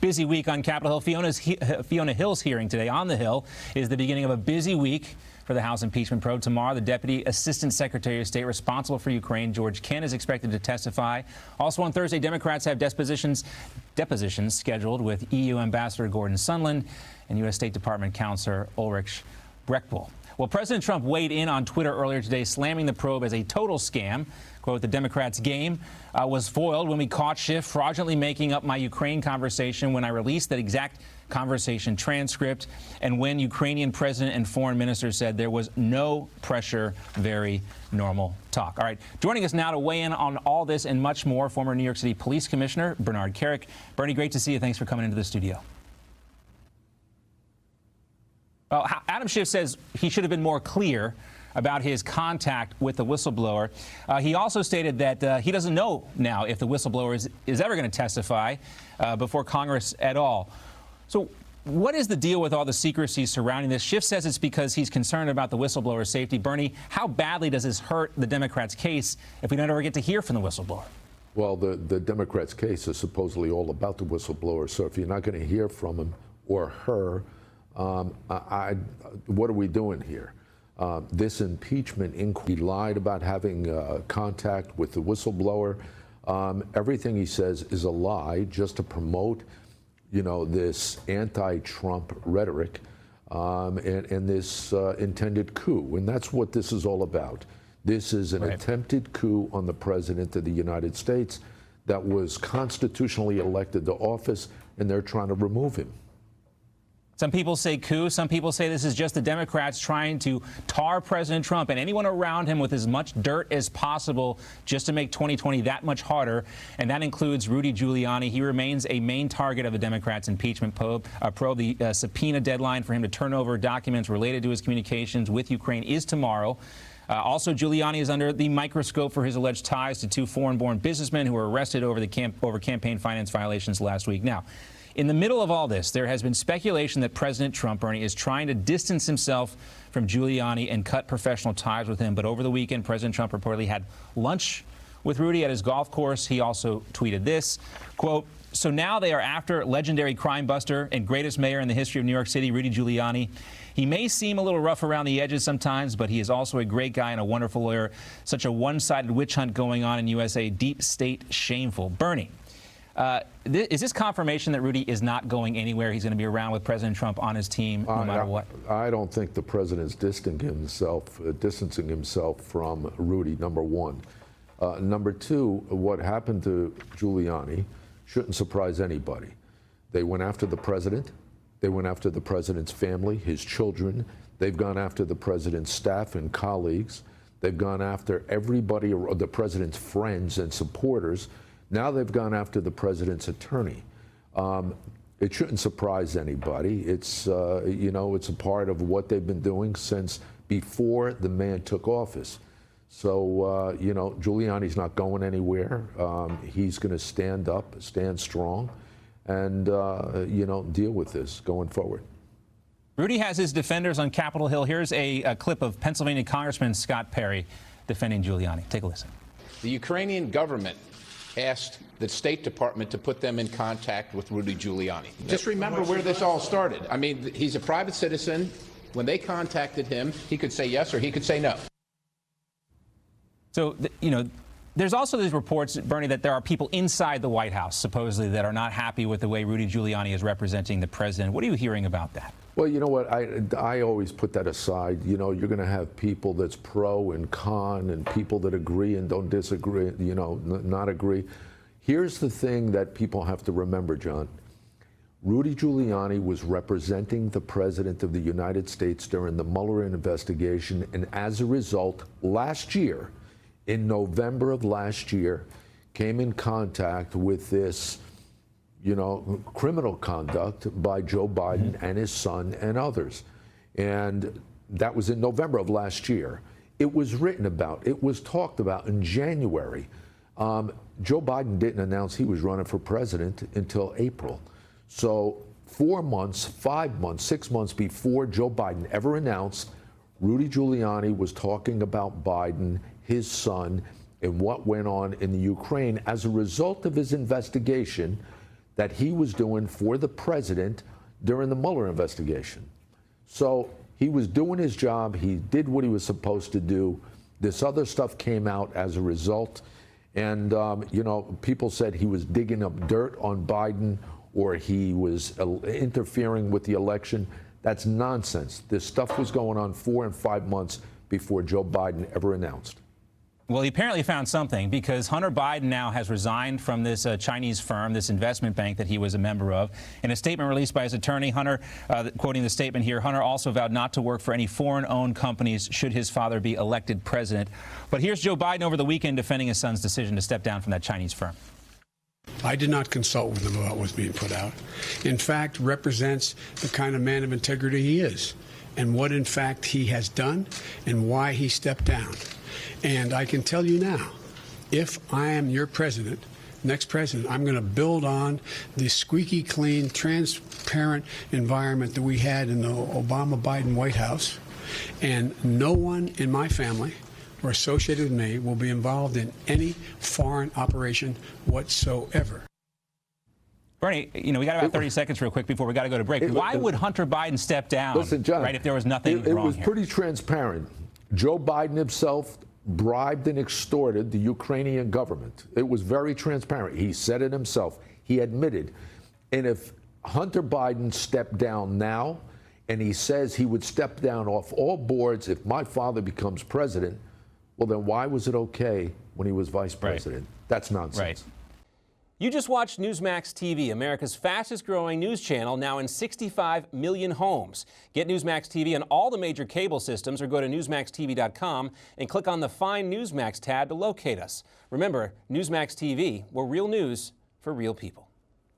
Busy week on Capitol Hill. Fiona Hill's hearing today on the Hill is the beginning of a busy week for the House impeachment probe. Tomorrow, the Deputy Assistant Secretary of State responsible for Ukraine, George Kent, is expected to testify. Also on Thursday, Democrats have depositions scheduled with EU Ambassador Gordon Sondland and U.S. State Department Counselor Ulrich Brechtwell. Well, President Trump weighed in on Twitter earlier today, slamming the probe as a total scam. Quote, "The Democrats' game was foiled when we caught Schiff fraudulently making up my Ukraine conversation when I released that exact conversation transcript, and when Ukrainian president and foreign minister said there was no pressure, very normal talk." All right, joining us now to weigh in on all this and much more, former New York City Police Commissioner Bernard Kerik. Bernie, great to see you. Thanks for coming into the studio. Well, Adam Schiff says he should have been more clear about his contact with the whistleblower. He also stated that he doesn't know now if the whistleblower is ever going to testify before Congress at all. So what is the deal with all the secrecy surrounding this? Schiff says it's because he's concerned about the whistleblower's safety. Bernie, how badly does this hurt the Democrats' case if we don't ever get to hear from the whistleblower? Well, the Democrats' case is supposedly all about the whistleblower. So if you're not going to hear from him or her, what are we doing here? This impeachment inquiry, he lied about having contact with the whistleblower. Everything he says is a lie just to promote, this anti-Trump rhetoric and this intended coup. And that's what this is all about. This is an attempted coup on the president of the United States that was constitutionally elected to office, and they're trying to remove him. Some people say coup. Some people say this is just the Democrats trying to tar President Trump and anyone around him with as much dirt as possible just to make 2020 that much harder. And that includes Rudy Giuliani. He remains a main target of the Democrats' impeachment probe. The subpoena deadline for him to turn over documents related to his communications with Ukraine is tomorrow. Also, Giuliani is under the microscope for his alleged ties to two foreign-born businessmen who were arrested over campaign finance violations last week. Now, in the middle of all this, there has been speculation that President Trump, Bernie, is trying to distance himself from Giuliani and cut professional ties with him. But over the weekend, President Trump reportedly had lunch with Rudy at his golf course. He also tweeted this, quote, "So now they are after legendary crime buster and greatest mayor in the history of New York City, Rudy Giuliani. He may seem a little rough around the edges sometimes, but he is also a great guy and a wonderful lawyer. Such a one-sided witch hunt going on in USA. Deep state shameful." Bernie, is this confirmation that Rudy is not going anywhere? He's going to be around with President Trump on his team no matter what? I don't think the president is distancing himself from Rudy, number one. Number two, what happened to Giuliani shouldn't surprise anybody. They went after the president. They went after the president's family, his children. They've gone after the president's staff and colleagues. They've gone after everybody, the president's friends and supporters. Now they've gone after the president's attorney. It shouldn't surprise anybody. It's, it's a part of what they've been doing since before the man took office. So, Giuliani's not going anywhere. He's going to stand up, stand strong, and, deal with this going forward. Rudy has his defenders on Capitol Hill. Here's a clip of Pennsylvania Congressman Scott Perry defending Giuliani. Take a listen. The Ukrainian government asked the State Department to put them in contact with Rudy Giuliani. Just remember where this all started. I mean, he's a private citizen. When they contacted him, he could say yes or he could say no. So, there's also these reports, Bernie, that there are people inside the White House, supposedly, that are not happy with the way Rudy Giuliani is representing the president. What are you hearing about that? Well, you know what? I always put that aside. You're going to have people that's pro and con and people that agree and don't disagree, not agree. Here's the thing that people have to remember, John. Rudy Giuliani was representing the President of the United States during the Mueller investigation, and as a result, last year, in November of last year, came in contact with this criminal conduct by Joe Biden and his son and others. And that was in November of last year. It was written about, it was talked about in January. Joe Biden didn't announce he was running for president until April. So 4 months, 5 months, 6 months before Joe Biden ever announced, Rudy Giuliani was talking about Biden, his son, and what went on in the Ukraine as a result of his investigation that he was doing for the president during the Mueller investigation. So he was doing his job. He did what he was supposed to do. This other stuff came out as a result. And, you know, people said he was digging up dirt on Biden or he was interfering with the election. That's nonsense. This stuff was going on 4 and 5 months before Joe Biden ever announced. Well, he apparently found something, because Hunter Biden now has resigned from this Chinese firm, this investment bank that he was a member of. In a statement released by his attorney, Hunter, quoting the statement here, Hunter also vowed not to work for any foreign-owned companies should his father be elected president. But here's Joe Biden over the weekend defending his son's decision to step down from that Chinese firm. I did not consult with him about what was being put out. In fact, represents the kind of man of integrity he is, and what, in fact, he has done and why he stepped down. And I can tell you now, if I am your president, next president, I'm going to build on the squeaky clean, transparent environment that we had in the Obama-Biden White House. And no one in my family or associated with me will be involved in any foreign operation whatsoever. Bernie, you know, we got about 30 seconds real quick before we got to go to break. Why would Hunter Biden step down, listen, John, right, if there was nothing wrong here? It was pretty transparent. Joe Biden himself bribed and extorted the Ukrainian government. It was very transparent. He said it himself. He admitted. And if Hunter Biden stepped down now, and he says he would step down off all boards if my father becomes president, well, then why was it okay when he was vice president? Right. That's nonsense. Right. You just watched Newsmax TV, America's fastest growing news channel, now in 65 million homes. Get Newsmax TV on all the major cable systems, or go to newsmaxtv.com and click on the Find Newsmax tab to locate us. Remember, Newsmax TV, we're real news for real people.